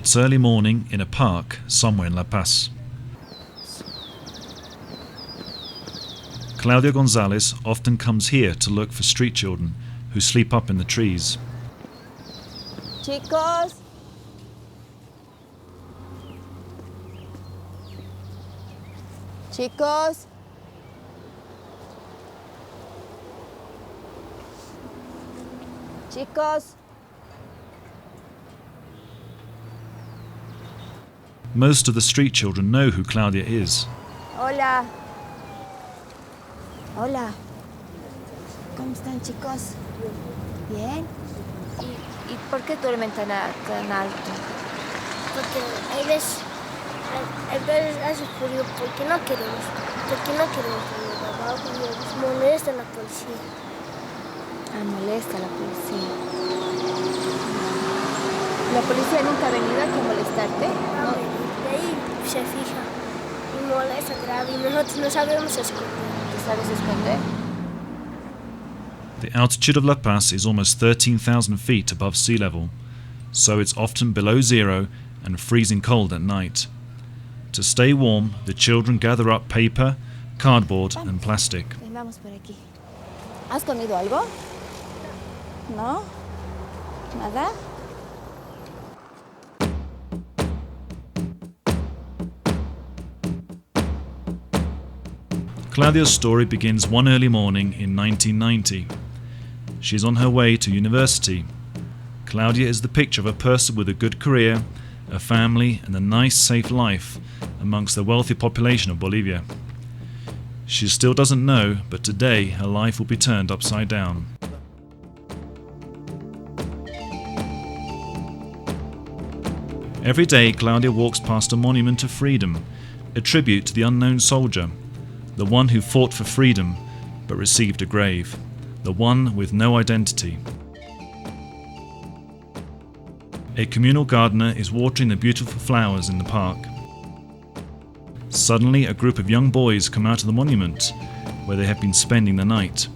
It's early morning in a park somewhere in La Paz. Claudia Gonzalez often comes here to look for street children who sleep up in the trees. Chicos. Chicos. Chicos. Most of the street children know who Claudia is. Hola. Hola. ¿Cómo están, chicos? Bien. ¿Y por qué duermen tan alto? Porque hay veces hace frío porque no queremos dormir abajo y nos molesta la policía. Ah, molesta la policía. ¿La policía nunca ha venido aquí a molestarte? No. De ahí se fija y molesta grave y nosotros no sabemos esconder. ¿Te sabes esconder? The altitude of La Paz is almost 13,000 feet above sea level, so it's often below zero and freezing cold at night. To stay warm, the children gather up paper, cardboard and plastic. Vamos por aquí. ¿Has comido algo? ¿No? ¿Nada? Claudia's story begins one early morning in 1990. She's on her way to university. Claudia is the picture of a person with a good career, a family and a nice, safe life amongst the wealthy population of Bolivia. She still doesn't know, but today her life will be turned upside down. Every day Claudia walks past a monument to freedom, a tribute to the unknown soldier, the one who fought for freedom but received a grave, the one with no identity. A communal gardener is watering the beautiful flowers in the park. Suddenly, a group of young boys come out of the monument, where they have been spending the night.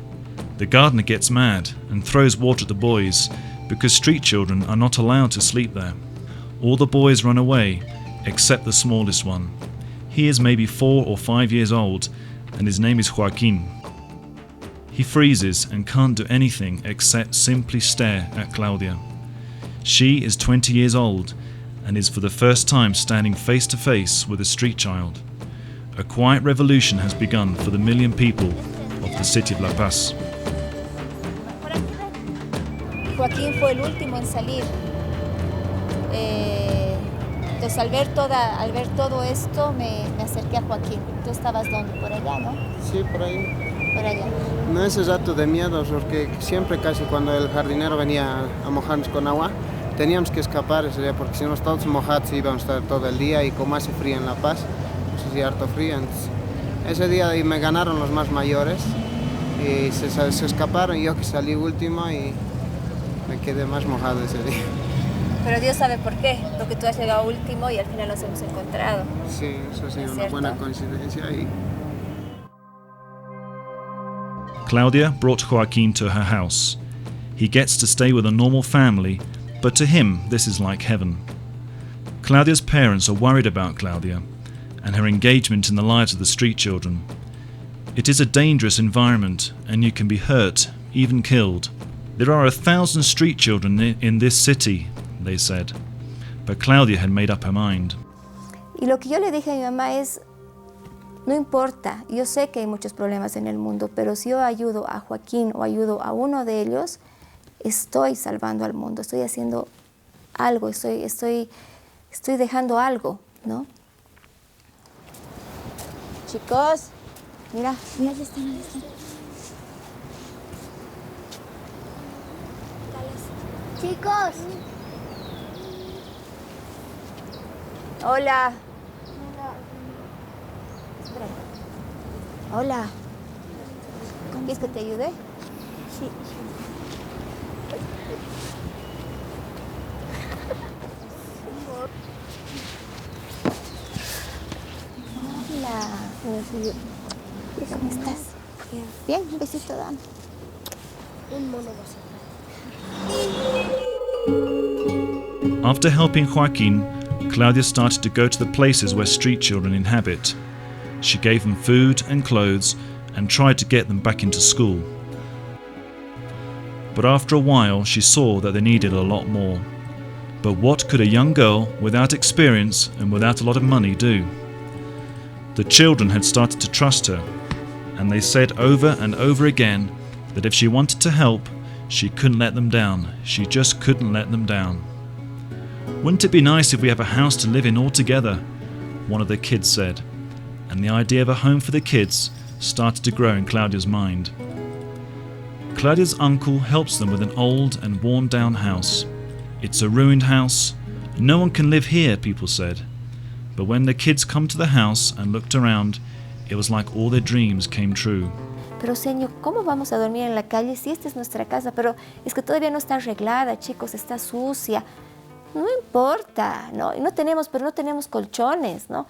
The gardener gets mad and throws water at the boys, because street children are not allowed to sleep there. All the boys run away, except the smallest one. He is maybe 4 or 5 years old, and his name is Joaquin. He freezes and can't do anything except simply stare at Claudia. She is 20 years old and is for the first time standing face to face with a street child. A quiet revolution has begun for the million people of the city of La Paz. Joaquín fue el último en salir. Entonces al ver todo esto me acerqué a Joaquín. Tú estabas ¿dónde? Por allá, ¿no? Sí, por ahí. Por allá. No es ese rato de miedo, porque siempre casi cuando el jardinero venía a mojarnos con agua, teníamos que escapar ese día, porque si no todos mojados íbamos a estar todo el día y como hace frío en La Paz, pues hacía harto frío. Entonces, ese día me ganaron los más mayores y se escaparon, yo que salí último y me quedé más mojado ese día. Pero Dios sabe por qué, porque tú has llegado último y al final nos hemos encontrado. Sí, eso ha sido una buena coincidencia. Claudia brought Joaquin to her house. He gets to stay with a normal family, but to him this is like heaven. Claudia's parents are worried about Claudia and her engagement in the lives of the street children. It is a dangerous environment and you can be hurt, even killed. There are 1,000 street children in this city, they said, but Claudia had made up her mind. Y lo que yo le dije a mi mamá es, no importa, yo sé que hay muchos problemas en el mundo, pero si yo ayudo a Joaquín o ayudo a uno de ellos, estoy salvando al mundo, estoy haciendo algo, estoy dejando algo, ¿no? Chicos, mira, ahí están. Chicos. Hola. Hola. ¿Quieres que te ayude? Sí. Hola. ¿Cómo estás? Bien, un besito, Dan. Un mono After helping Joaquin, Claudia started to go to the places where street children inhabit. She gave them food and clothes and tried to get them back into school. But after a while, she saw that they needed a lot more. But what could a young girl without experience and without a lot of money do? The children had started to trust her, and they said over and over again that if she wanted to help, she couldn't let them down. She just couldn't let them down. "Wouldn't it be nice if we have a house to live in all together?" one of the kids said, and the idea of a home for the kids started to grow in Claudia's mind. Claudia's uncle helps them with an old and worn-down house. It's a ruined house. No one can live here, people said. But when the kids come to the house and looked around, it was like all their dreams came true. Pero señor, ¿cómo vamos a dormir en la calle si esta es nuestra casa? Pero es que todavía no está arreglada, chicos, está sucia. No importa, ¿no? Y no tenemos colchones, ¿no?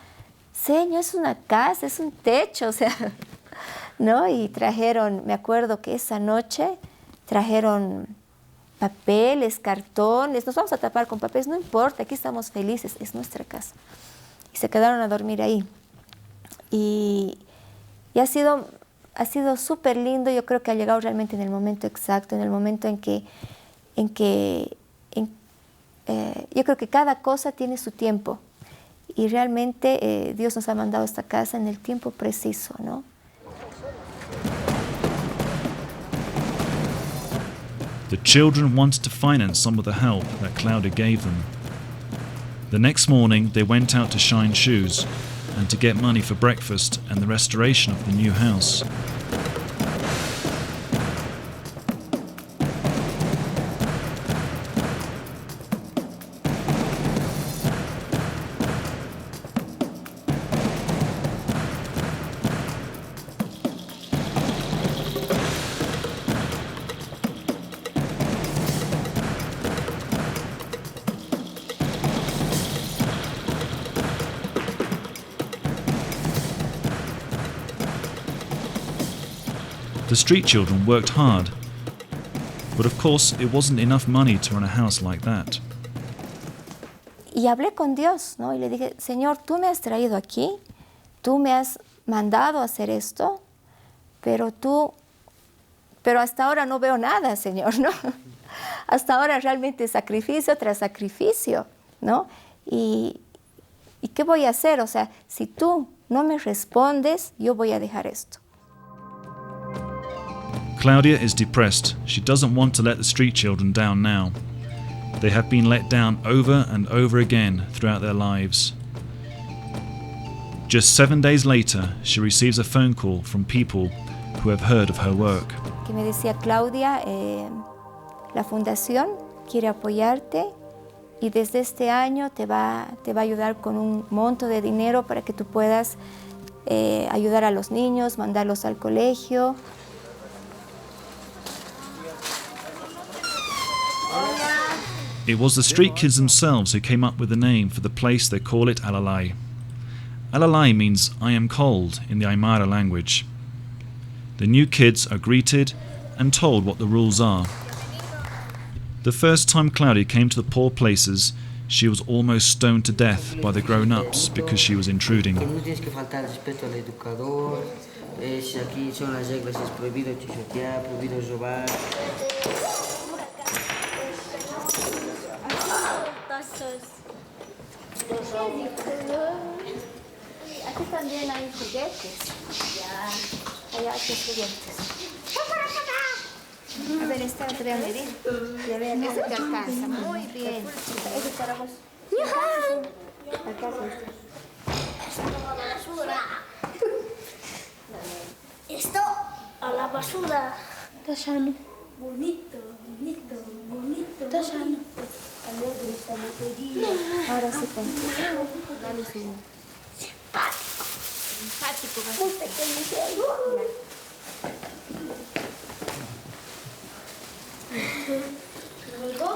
Señor, es una casa, es un techo, o sea, ¿no? Y trajeron, me acuerdo que esa noche trajeron papeles, cartones, nos vamos a tapar con papeles, no importa, aquí estamos felices, es nuestra casa. Y se quedaron a dormir ahí. Y ha sido súper lindo. Yo creo que ha llegado realmente en el momento exacto, en el momento en que yo creo que cada cosa tiene su tiempo. Y realmente Dios nos ha mandado a esta casa en el tiempo preciso, ¿no? The children wanted to finance some of the help that Claudia gave them. The next morning, they went out to shine shoes and to get money for breakfast and the restoration of the new house. The street children worked hard, but of course it wasn't enough money to run a house like that. Y hablé con Dios, ¿no? Y le dije, Señor, tú me has traído aquí, tú me has mandado a hacer esto, pero hasta ahora no veo nada, Señor, ¿no? Hasta ahora realmente sacrificio tras sacrificio, ¿no? ¿Y qué voy a hacer? O sea, si tú no me respondes, yo voy a dejar esto. Claudia is depressed. She doesn't want to let the street children down now. They have been let down over and over again throughout their lives. Just 7 days later, she receives a phone call from people who have heard of her work. Que me decía, Claudia, la fundación quiere apoyarte y desde este año te va a ayudar con un monto de dinero para que tú puedas ayudar a los niños, mandarlos al colegio. It was the street kids themselves who came up with the name for the place. They call it Alalay. Alalay means I am cold in the Aymara language. The new kids are greeted and told what the rules are. The first time Claudia came to the poor places, she was almost stoned to death by the grown-ups because she was intruding. No tienes que faltar respeto al educador. Aquí son las reglas, es prohibido chichotear, prohibido robar. Aquí también hay juguetes. Ya, allá hay juguetes. A ver, esta te voy a medir. Ya vean, ese te alcanza. Muy bien. Ese para vos. Alcanza esto. Esto a la basura. Está sano. Bonito, bonito, bonito. Está sano. Ahora sí, dale su... Simpático. Simpático. Muy pequeño. Luego,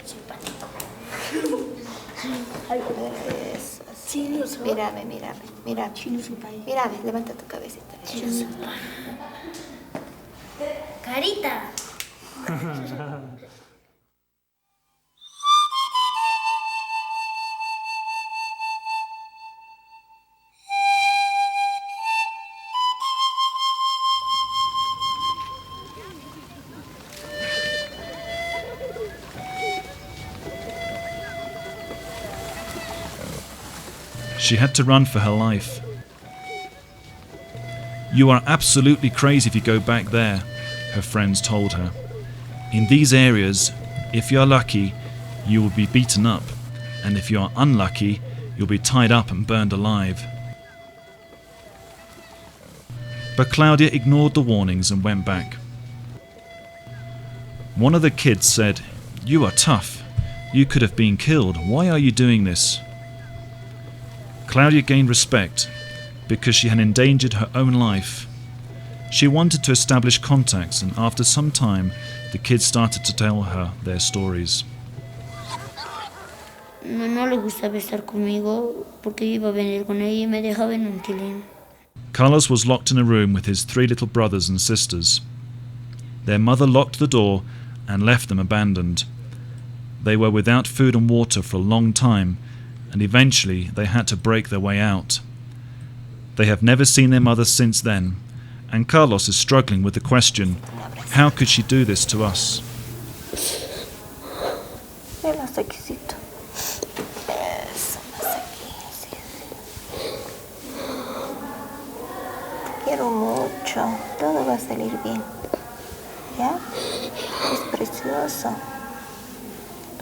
simpático. Eso, así. Mírame. Mírame, levanta tu cabecita. Carita. She had to run for her life. "You are absolutely crazy if you go back there," her friends told her. "In these areas, if you are lucky, you will be beaten up, and if you are unlucky, you'll be tied up and burned alive." But Claudia ignored the warnings and went back. One of the kids said, "You are tough. You could have been killed. Why are you doing this?" Claudia gained respect because she had endangered her own life. She wanted to establish contacts, and after some time, the kids started to tell her their stories. No le gustaba estar conmigo porque iba a venir con ella y me dejaba en un tilín. Carlos was locked in a room with his 3 little brothers and sisters. Their mother locked the door and left them abandoned. They were without food and water for a long time, and eventually they had to break their way out. They have never seen their mother since then, and Carlos is struggling with the question, how could she do this to us? Eso, más aquí, sí. Te quiero mucho, todo va a salir bien. ¿Ya? Es precioso.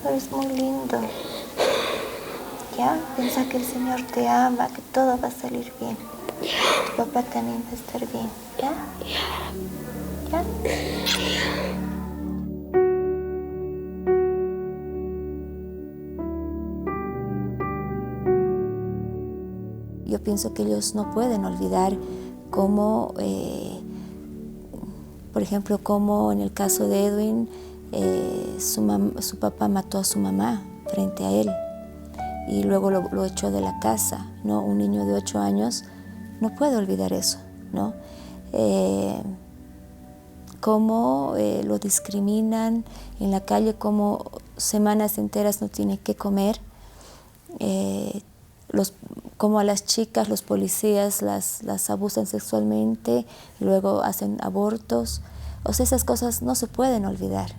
Tú eres muy lindo. ¿Ya? Piensa que el Señor te ama, que todo va a salir bien. Tu papá también va a estar bien. ¿Ya? ¿Ya? Yo pienso que ellos no pueden olvidar cómo, por ejemplo, como en el caso de Edwin, su papá mató a su mamá frente a él y luego lo echó de la casa, ¿no? Un niño de 8 años no puede olvidar eso, ¿no? Cómo lo discriminan en la calle, cómo semanas enteras no tiene que comer, como a las chicas, los policías las abusan sexualmente, luego hacen abortos. O sea, esas cosas no se pueden olvidar.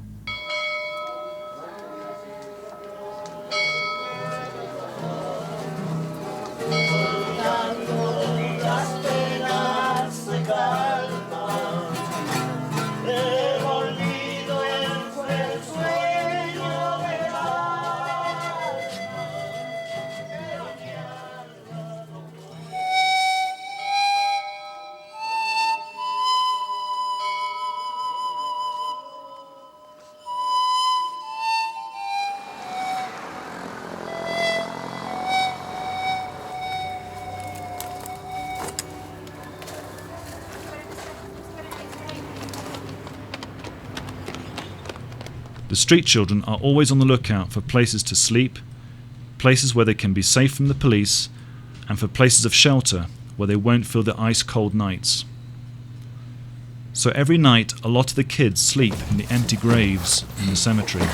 The street children are always on the lookout for places to sleep, places where they can be safe from the police, and for places of shelter where they won't feel the ice-cold nights. So every night, a lot of the kids sleep in the empty graves in the cemetery.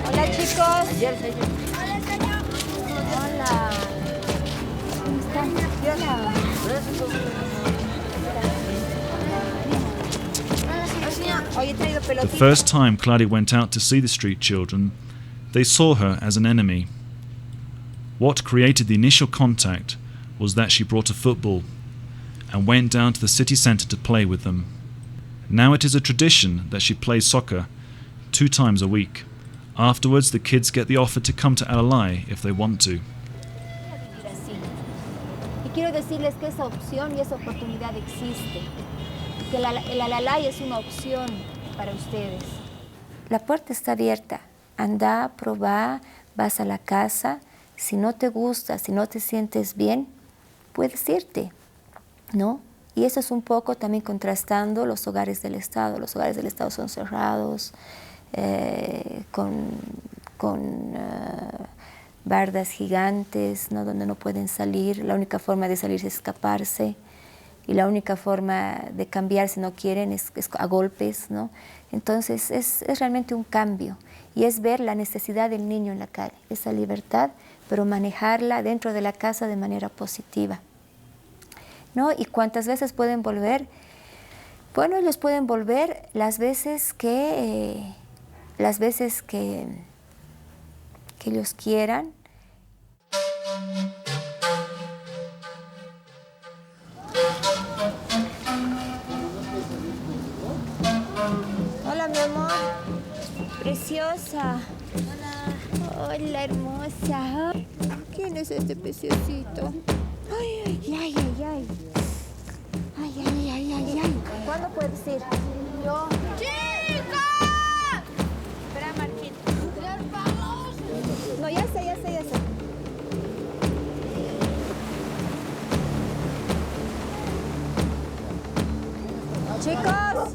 Hola chicos. Hola. ¿Cómo están? The first time Claudia went out to see the street children, they saw her as an enemy. What created the initial contact was that she brought a football and went down to the city centre to play with them. Now it is a tradition that she plays soccer 2 times a week. Afterwards, the kids get the offer to come to Alalai if they want to. Y quiero decirles que esa opción y esa oportunidad existe. Que el Alalai es una opción para ustedes. La puerta está abierta. Anda, probá, vas a la casa. Si no te gusta, si no te sientes bien, puedes irte, ¿no? Y eso es un poco también contrastando los hogares del Estado. Los hogares del Estado son cerrados, con bardas gigantes, ¿no? Donde no pueden salir. La única forma de salir es escaparse. Y la única forma de cambiar, si no quieren, es a golpes, ¿no? Entonces es realmente un cambio. Y es ver la necesidad del niño en la calle, esa libertad, pero manejarla dentro de la casa de manera positiva, ¿no? ¿Y cuántas veces pueden volver? Bueno, ellos pueden volver las veces que ellos quieran. Hola, mi amor. Preciosa. Hola. Hola, hermosa. ¿Quién es este preciosito? Ay, ay, ay, ay, ay. Ay, ay, ay, ay, ay. ¿Cuándo puedes ir? Yo. ¡Chicos! Espera, Marquita. ¡Nos vamos! No, ya sé. Chicos.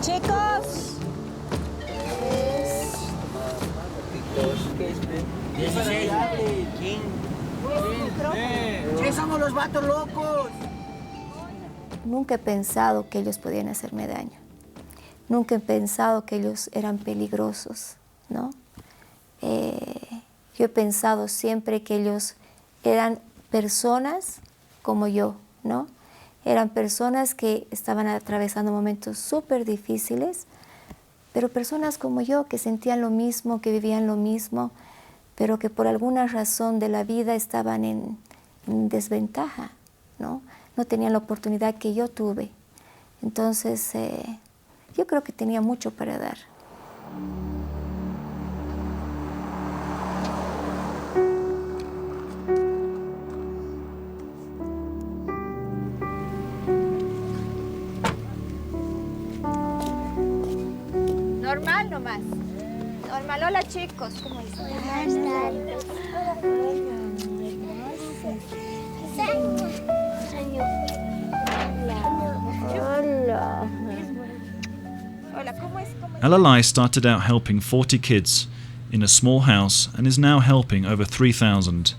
Chicos. ¡Sí, somos los vatos locos! Nunca he pensado que ellos podían hacerme daño. Nunca he pensado que ellos eran peligrosos, ¿no? Yo he pensado siempre que ellos eran personas como yo, ¿no? Eran personas que estaban atravesando momentos súper difíciles, pero personas como yo que sentían lo mismo, que vivían lo mismo, pero que por alguna razón de la vida estaban en desventaja, ¿no? No tenían la oportunidad que yo tuve. Entonces, yo creo que tenía mucho para dar. Normal nomás. Normal. Hola, chicos. ¿Cómo están? Hola. Hola, ¿cómo es? Alalai started out helping 40 kids in a small house and is now helping over 3,000.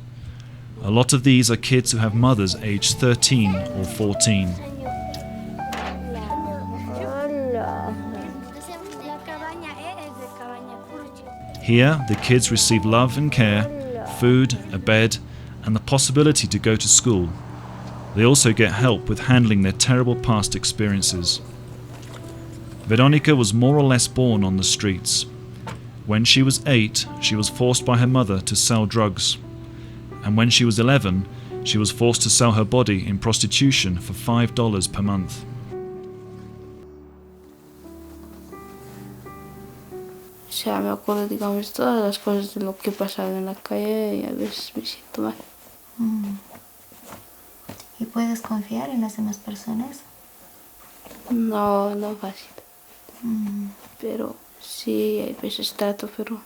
A lot of these are kids who have mothers aged 13 or 14. Here, the kids receive love and care, food, a bed, and the possibility to go to school. They also get help with handling their terrible past experiences. Veronica was more or less born on the streets. When she was 8, she was forced by her mother to sell drugs. And when she was 11, she was forced to sell her body in prostitution for $5 per month. O sea, me acuerdo, digamos, todas las cosas de lo que pasaba en la calle y a veces me siento mal. ¿Y puedes confiar en las demás personas? No, no fácil. Pero sí, hay veces trato, pero...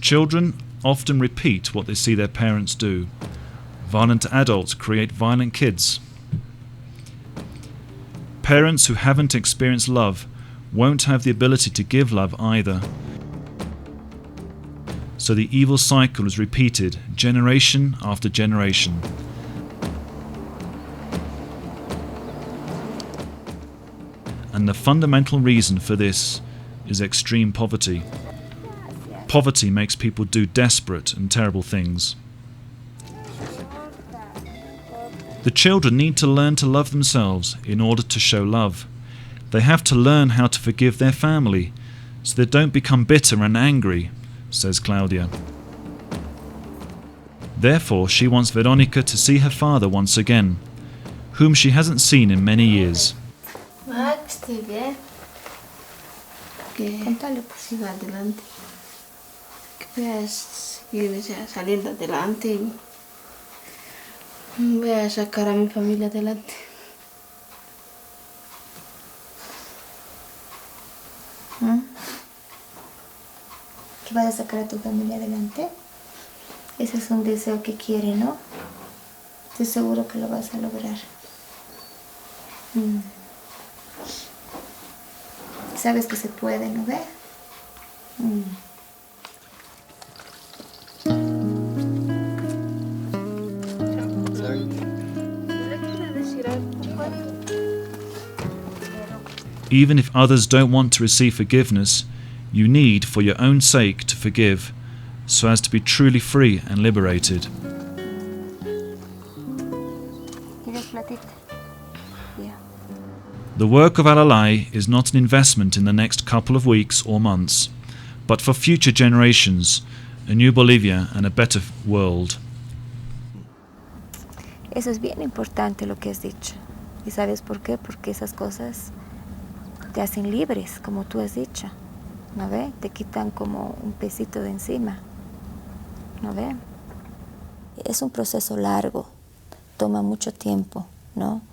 Children often repeat what they see their parents do. Violent adults create violent kids. Parents who haven't experienced love won't have the ability to give love either. So the evil cycle is repeated generation after generation. And the fundamental reason for this is extreme poverty. Poverty makes people do desperate and terrible things. The children need to learn to love themselves in order to show love. They have to learn how to forgive their family so they don't become bitter and angry, says Claudia. Therefore, she wants Veronica to see her father once again, whom she hasn't seen in many years. Max, estoy bien. Que siga adelante. Que veas que salir adelante. Voy a sacar a mi familia adelante. ¿Que vas a sacar a tu familia adelante? Ese es un deseo que quiere, ¿no? Estoy seguro que lo vas a lograr. sabes que se puede, ¿no ves? Even if others don't want to receive forgiveness, you need, for your own sake, to forgive, so as to be truly free and liberated. The work of Alalai is not an investment in the next couple of weeks or months, but for future generations, a new Bolivia and a better world. Eso es bien importante lo que has dicho. ¿Y sabes por qué? Porque esas cosas te hacen libres, como tú has dicho. ¿No ve? Te quitan como un pesito de encima. ¿No ve? Es un proceso largo, toma mucho tiempo, ¿no?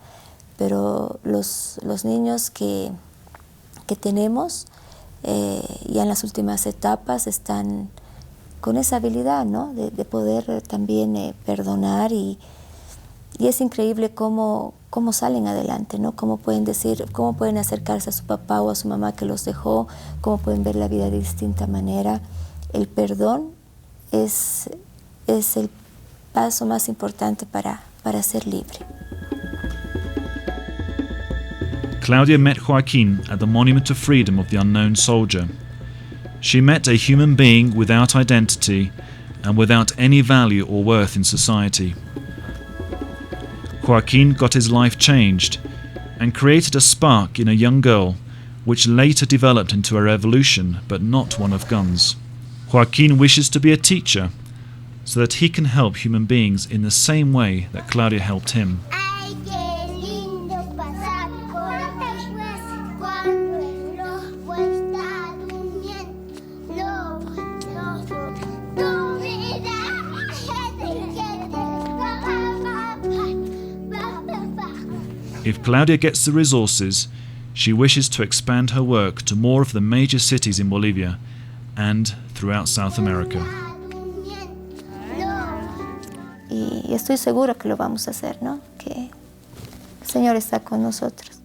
Pero los niños que tenemos ya en las últimas etapas están con esa habilidad, ¿no? De poder también perdonar y es increíble cómo salen adelante, ¿no? Cómo pueden acercarse a su papá o a su mamá que los dejó, cómo pueden ver la vida de distinta manera. El perdón es el paso más importante para ser libre. Claudia met Joaquin at the Monument of Freedom of the Unknown Soldier. She met a human being without identity and without any value or worth in society. Joaquin got his life changed and created a spark in a young girl which later developed into a revolution, but not one of guns. Joaquin wishes to be a teacher so that he can help human beings in the same way that Claudia helped him. If Claudia gets the resources, she wishes to expand her work to more of the major cities in Bolivia and throughout South America. Y estoy seguro que lo vamos a hacer, ¿no? Que el Señor está con nosotros.